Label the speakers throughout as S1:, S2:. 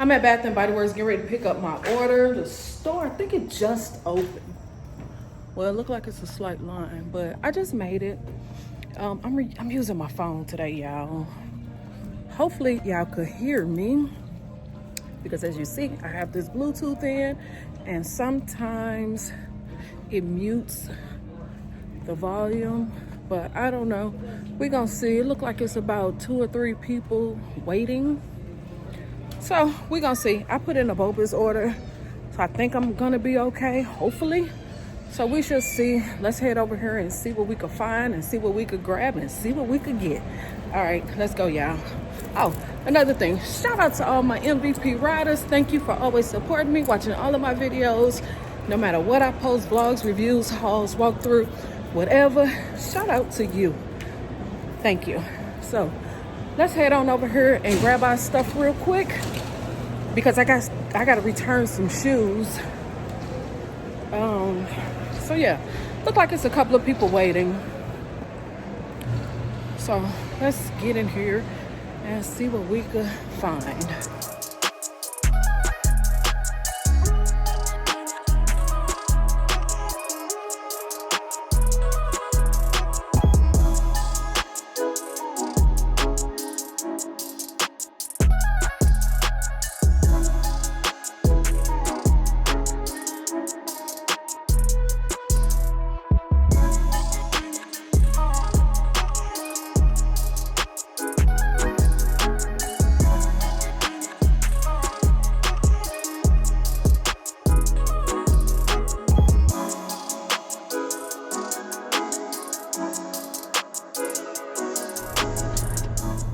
S1: I'm at Bath and Body Works getting ready to pick up my order. The store, I think it just opened. Well, it looked like it's a slight line, but I just made it. I'm using my phone today, y'all. Hopefully y'all could hear me, because as you see, I have this Bluetooth in, and sometimes it mutes the volume, but I don't know. We're gonna see. It looked like it's about 2 or 3 people waiting. So we're gonna see. I put in a BOPIS order, so I think I'm gonna be okay, hopefully. So we should see. Let's head over here and see what we could find and see what we could grab and see what we could get. All right, let's go, y'all. Oh, another thing, shout out to all my MVP riders. Thank you for always supporting me, watching all of my videos. No matter what I post, vlogs, reviews, hauls, walkthrough, whatever, shout out to you. Thank you. So let's head on over here and grab our stuff real quick, because I got to return some shoes. So yeah, look like it's a couple of people waiting. So let's get in here and see what we could find.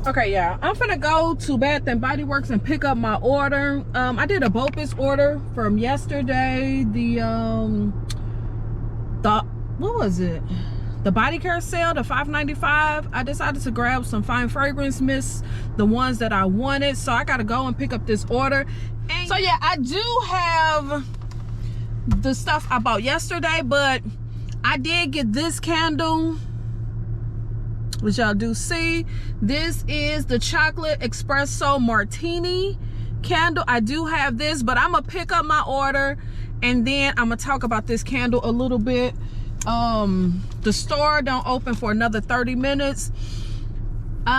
S1: Okay, yeah, I'm finna go to Bath and Body Works and pick up my order. I did a BOPIS order from yesterday. The what was it? The body care sale, the $5.95. I decided to grab some fine fragrance mists, the ones that I wanted. So I gotta go and pick up this order. And so yeah, I do have the stuff I bought yesterday, but I did get this candle, which y'all do see. This is the chocolate espresso martini candle. I do have this, but I'm gonna pick up my order and then I'm gonna talk about this candle a little bit. The store don't open for another 30 minutes. So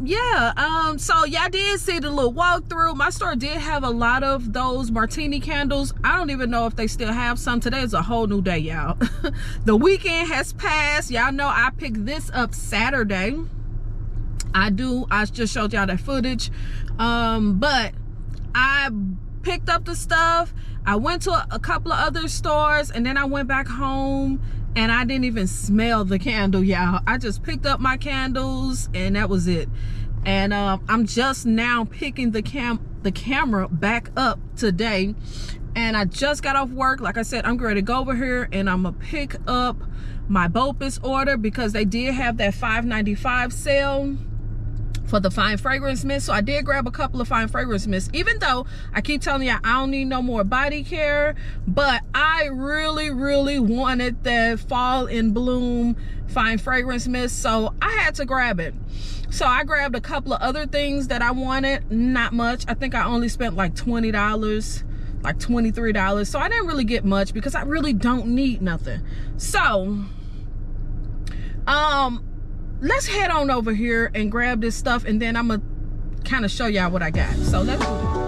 S1: yeah, I did see the little walkthrough. My store did have a lot of those martini candles. I don't even know if they still have some. Today is a whole new day, y'all. The weekend has passed. Y'all know I picked this up Saturday. I just showed y'all that footage. But I picked up the stuff. I went to a couple of other stores, and then I went back home, and I didn't even smell the candle, y'all. I just picked up my candles and that was it. And I'm just now picking the camera back up today, and I just got off work. Like I said, I'm ready to go over here and I'm gonna pick up my BOPIS order, because they did have that $5.95 sale for the fine fragrance mist. So I did grab a couple of fine fragrance mists, even though I keep telling you I don't need no more body care, but I really wanted that fall in bloom fine fragrance mist, so I had to grab it. So I grabbed a couple of other things that I wanted, not much. I think I only spent like $20, like $23, so I didn't really get much because I really don't need nothing. So let's head on over here and grab this stuff, and then I'm gonna kind of show y'all what I got. So let's do it.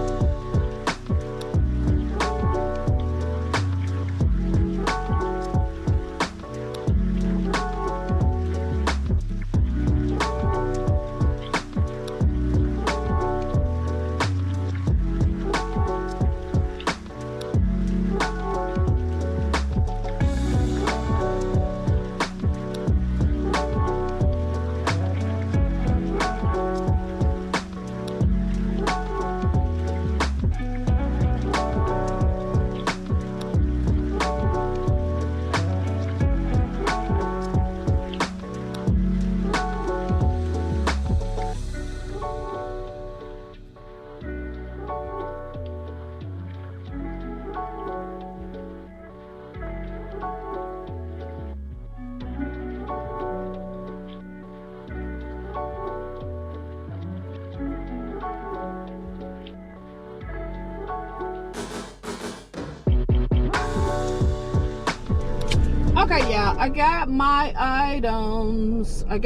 S1: Okay, yeah, I got my items. My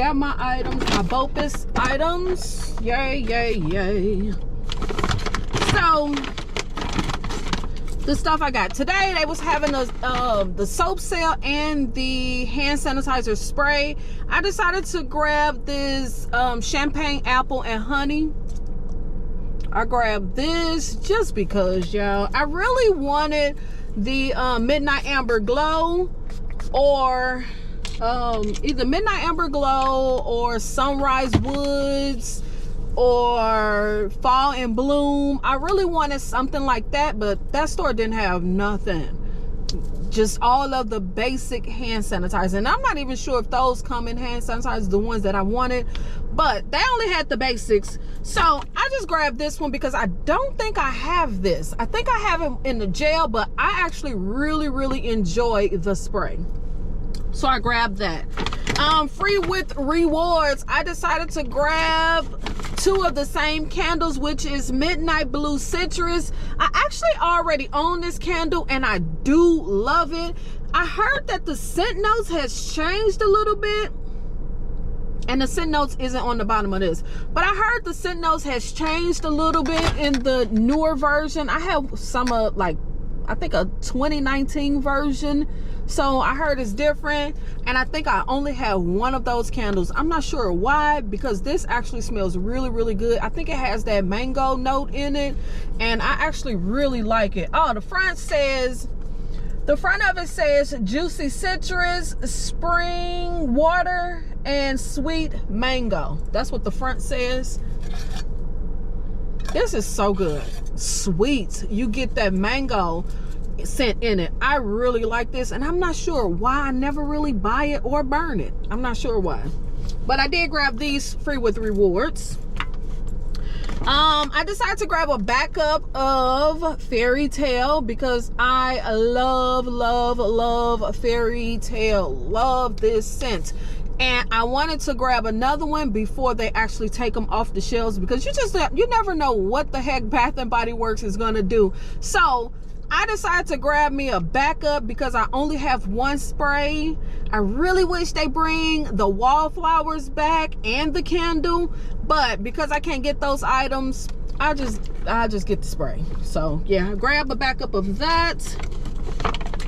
S1: BOPIS items. Yay, yay, yay. So, the stuff I got today, they was having the soap sale and the hand sanitizer spray. I decided to grab this champagne apple and honey. I grabbed this just because, y'all, I really wanted the midnight amber glow, or either midnight amber glow or sunrise woods or fall in bloom. I really wanted something like that, but that store didn't have nothing. Just all of the basic hand sanitizer, and I'm not even sure if those come in hand sanitizer, the ones that I wanted, but they only had the basics. So I just grabbed this one because I don't think I have this. I think I have it in the gel, but I actually really enjoy the spray, so I grabbed that. Free with rewards, I decided to grab 2 of the same candles, which is Midnight Blue Citrus. I actually already own this candle and I do love it. I heard that the scent notes has changed a little bit, and the scent notes isn't on the bottom of this, but I heard the scent notes has changed a little bit in the newer version. I have some like, I think a 2019 version, so I heard it's different, and I think I only have 1 of those candles. I'm not sure why, because this actually smells really good. I think it has that mango note in it, and I actually really like it. Oh, the front of it says juicy citrus, spring water, and sweet mango. That's what the front says. This is so good. Sweet. You get that mango scent in it. I really like this, and I'm not sure why I never really buy it or burn it. I'm not sure why, but I did grab these free with rewards. I decided to grab a backup of Fairy Tale because I love Fairy Tale. Love this scent. And I wanted to grab another one before they actually take them off the shelves, because you never know what the heck Bath and Body Works is gonna do. So I decided to grab me a backup because I only have 1 spray. I really wish they bring the wallflowers back and the candle, but because I can't get those items, I just get the spray. So yeah, grab a backup of that.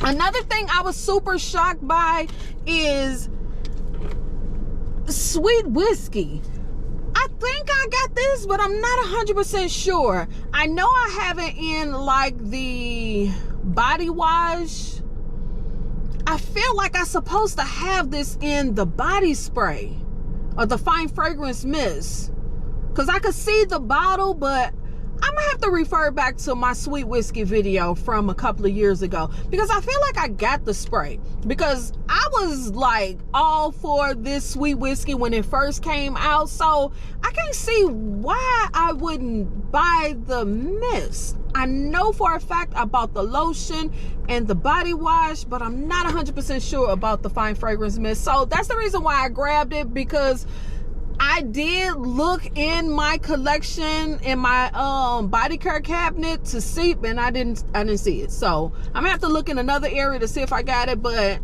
S1: Another thing I was super shocked by is sweet whiskey. I think I got this, but I'm not 100% sure. I know I have it in like the body wash. I feel like I'm supposed to have this in the body spray or the fine fragrance mist, because I could see the bottle, but I'm gonna have to refer back to my sweet whiskey video from a couple of years ago, because I feel like I got the spray, because I was like all for this sweet whiskey when it first came out. So I can't see why I wouldn't buy the mist. I know for a fact I bought the lotion and the body wash, but I'm not 100% sure about the fine fragrance mist. So that's the reason why I grabbed it, because I did look in my collection in my body care cabinet to see, and I didn't see it. So I'm gonna have to look in another area to see if I got it, but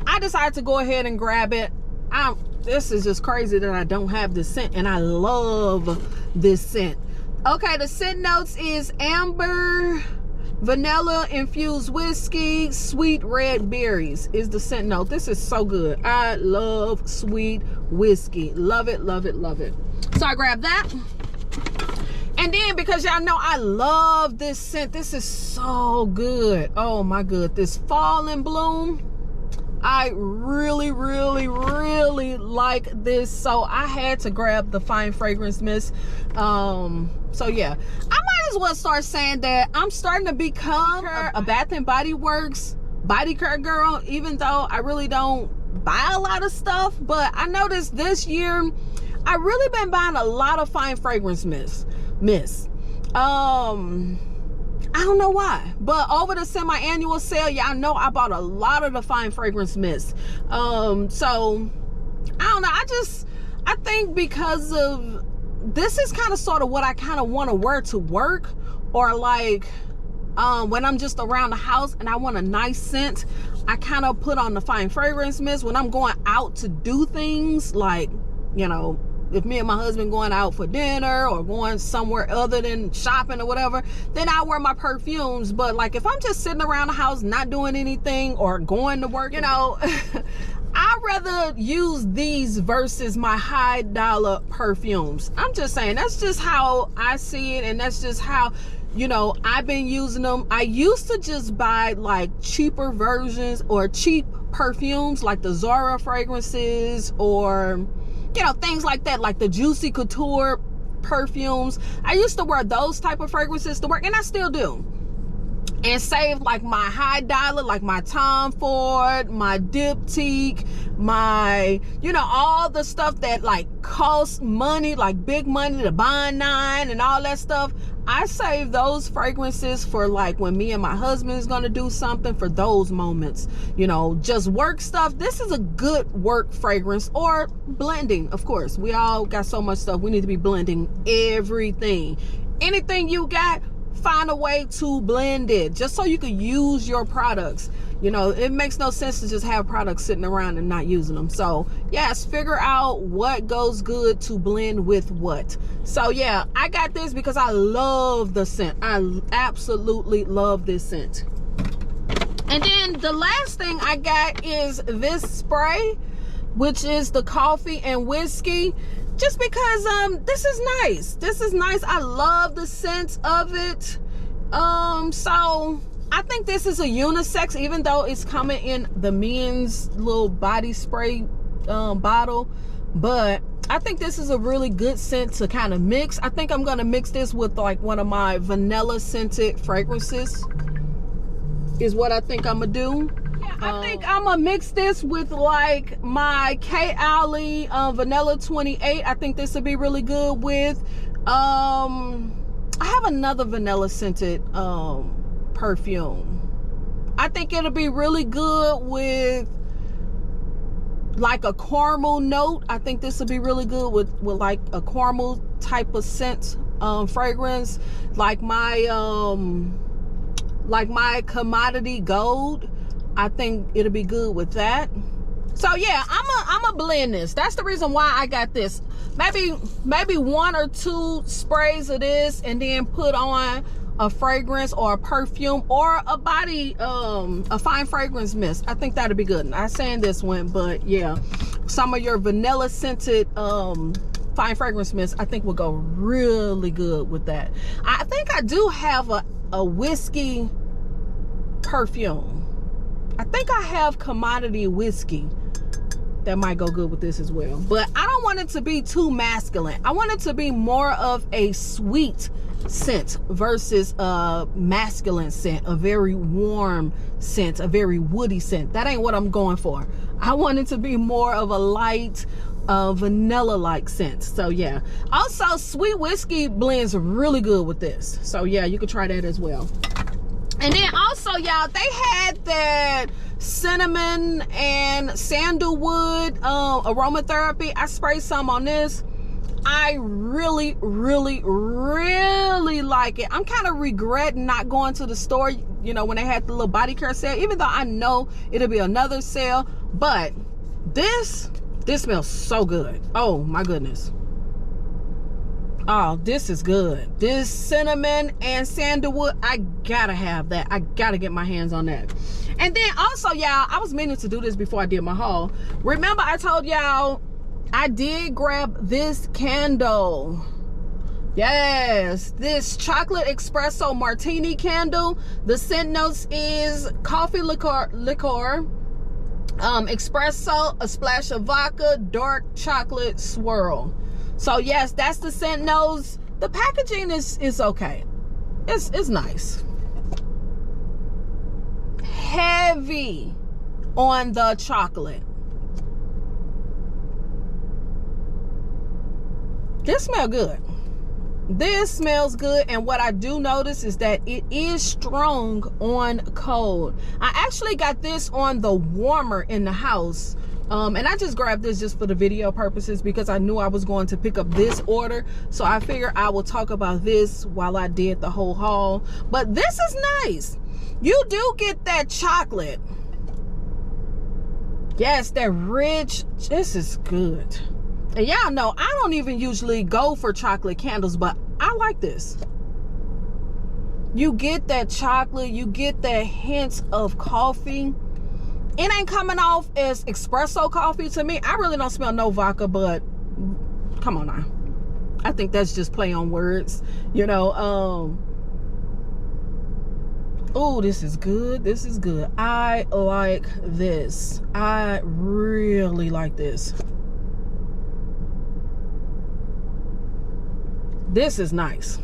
S1: I decided to go ahead and grab it. This is just crazy that I don't have this scent, and I love this scent. Okay, the scent notes is amber, vanilla infused whiskey, sweet red berries is the scent note. This is so good. I love sweet whiskey. Love it. So I grabbed that. And then, because y'all know I love this scent, this is so good. Oh my god, this fall in bloom, I really like this. So I had to grab the fine fragrance mist. So yeah, I might as well start saying that I'm starting to become a Bath and Body Works body care girl, even though I really don't buy a lot of stuff. But I noticed this year I really been buying a lot of fine fragrance mist. I don't know why, but over the semi-annual sale, y'all know I bought a lot of the fine fragrance mist. So I don't know, I think because of this is kind of sort of what I kind of want to wear to work, or like When I'm just around the house and I want a nice scent, I kind of put on the fine fragrance mist. When I'm going out to do things, like, you know, if me and my husband going out for dinner or going somewhere other than shopping or whatever, then I wear my perfumes. But like if I'm just sitting around the house not doing anything or going to work, you know, I'd rather use these versus my high dollar perfumes. I'm just saying, that's just how I see it, and that's just how, you know, I've been using them. I used to just buy like cheaper versions or cheap perfumes like the Zara fragrances, or, you know, things like that, like the Juicy Couture perfumes. I used to wear those type of fragrances to work, and I still do, and save like my high dollar, like my Tom Ford, my Diptyque, my, you know, all the stuff that like costs money, like big money, the Bond 9 and all that stuff. I save those fragrances for like when me and my husband is gonna do something, for those moments, you know, just work stuff. This is a good work fragrance, or blending. Of course, we all got so much stuff. We need to be blending everything. Anything you got, find a way to blend it, just so you can use your products. You know, it makes no sense to just have products sitting around and not using them. So yes, figure out what goes good to blend with what. So yeah, I got this because I love the scent. I absolutely love this scent. And then the last thing I got is this spray, which is the coffee and whiskey. Just because this is nice. This is nice. I love the scent of it. So I think this is a unisex, even though it's coming in the men's little body spray bottle. But I think this is a really good scent to kind of mix. I think I'm gonna mix this with like one of my vanilla scented fragrances, is what I think I'm gonna do. I think I'm gonna mix this with like my K. Alley Vanilla 28. I think this would be really good with I have another vanilla scented perfume. I think it'll be really good with like a caramel note. I think this would be really good with like a caramel type of scent fragrance, like my Commodity Gold. I think it'll be good with that. So yeah, I'm a blend this. That's the reason why I got this. Maybe 1 or 2 sprays of this, and then put on a fragrance or a perfume or a body, a fine fragrance mist. I think that'd be good. I'm saying this one, but yeah, some of your vanilla scented fine fragrance mist I think will go really good with that. I think I do have a whiskey perfume. I think I have Commodity whiskey that might go good with this as well. But I don't want it to be too masculine. I want it to be more of a sweet scent versus a masculine scent, a very warm scent, a very woody scent. That ain't what I'm going for. I want it to be more of a light, vanilla-like scent. So yeah. Also, sweet whiskey blends really good with this. So yeah, you can try that as well. And then also, y'all, they had that cinnamon and sandalwood aromatherapy. I sprayed some on this. I really like it. I'm kind of regretting not going to the store, you know, when they had the little body care sale, even though I know it'll be another sale. But this smells so good. Oh my goodness. Oh, this is good. This cinnamon and sandalwood, I gotta have that. I gotta get my hands on that. And then also, y'all, I was meaning to do this before I did my haul. Remember I told y'all I did grab this candle. Yes, this chocolate espresso martini candle. The scent notes is coffee liqueur, espresso, a splash of vodka, dark chocolate swirl. So yes, that's the scent notes. The packaging is okay. It's nice. Heavy on the chocolate. This smells good. This smells good, and what I do notice is that it is strong on cold. I actually got this on the warmer in the house And I just grabbed this just for the video purposes because I knew I was going to pick up this order. So I figured I will talk about this while I did the whole haul. But this is nice. You do get that chocolate. Yes, that rich. This is good. And y'all know I don't even usually go for chocolate candles, but I like this. You get that chocolate. You get that hints of coffee. It ain't coming off as espresso coffee to me. I really don't smell no vodka, but come on now. I think that's just play on words, you know. Oh, this is good. This is good. I like this. I really like this. This is nice.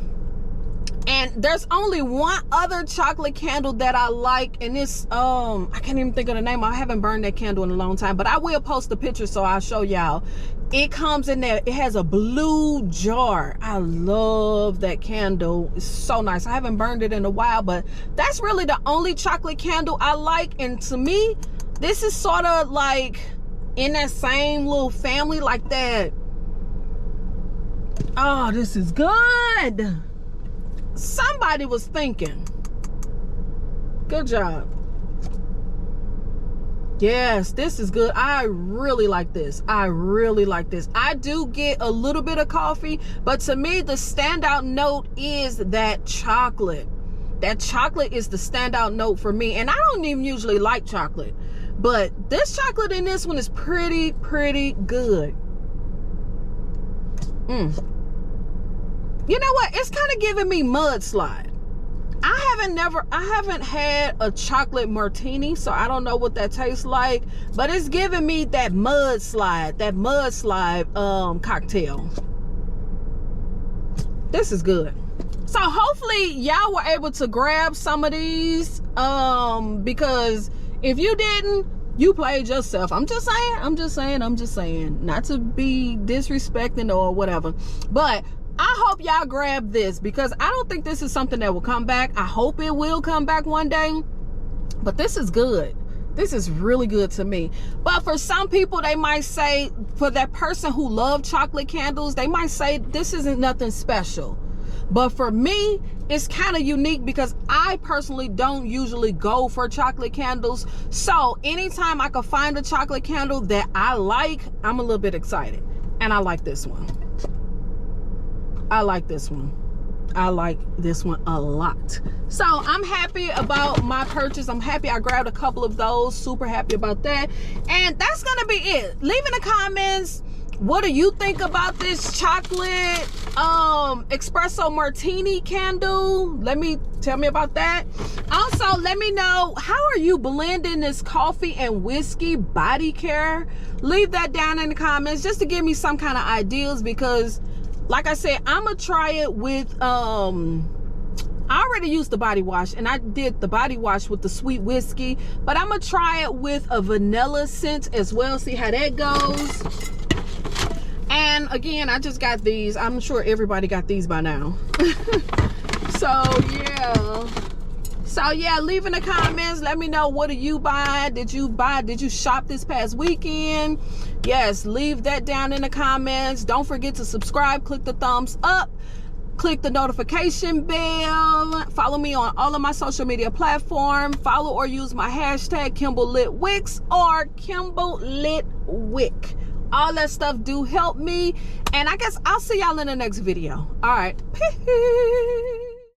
S1: And there's only one other chocolate candle that I like, and it's I can't even think of the name. I haven't burned that candle in a long time, but I will post a picture so I'll show y'all. It comes in there. It has a blue jar. I love that candle. It's so nice. I haven't burned it in a while, but that's really the only chocolate candle I like. And to me, this is sort of like in that same little family like that. Oh, this is good. Somebody was thinking. Good job. Yes, this is good. I really like this. I really like this. I do get a little bit of coffee, but to me, the standout note is that chocolate. That chocolate is the standout note for me. And I don't even usually like chocolate, but this chocolate in this one is pretty good. You know what? It's kind of giving me mudslide. I haven't had a chocolate martini, so I don't know what that tastes like, but it's giving me that mudslide cocktail. This is good. So hopefully y'all were able to grab some of these, because if you didn't, you played yourself. I'm just saying, not to be disrespecting or whatever, but I hope y'all grab this because I don't think this is something that will come back. I hope it will come back one day, but this is good. This is really good to me. But for some people, they might say, for that person who loves chocolate candles, they might say this isn't nothing special. But for me, it's kind of unique because I personally don't usually go for chocolate candles. So anytime I can find a chocolate candle that I like, I'm a little bit excited. And I like this one. I like this one. I like this one a lot. So I'm happy about my purchase. I'm happy I grabbed a couple of those. Super happy about that. And that's gonna be it. Leave in the comments, what do you think about this chocolate espresso martini candle? Tell me about that. Also, let me know, how are you blending this coffee and whiskey body care? Leave that down in the comments just to give me some kind of ideas, because like I said, I'm gonna try it with I already used the body wash, and I did the body wash with the sweet whiskey, but I'm gonna try it with a vanilla scent as well, see how that goes. And again, I just got these. I'm sure everybody got these by now. So yeah, leave in the comments, let me know, what do you buy? Did you shop this past weekend? Yes, leave that down in the comments. Don't forget to subscribe, click the thumbs up, click the notification bell, follow me on all of my social media platforms, follow or use my hashtag KimbleLitWicks or KimbleLitWick. All that stuff do help me, and I guess I'll see y'all in the next video. All right, peace.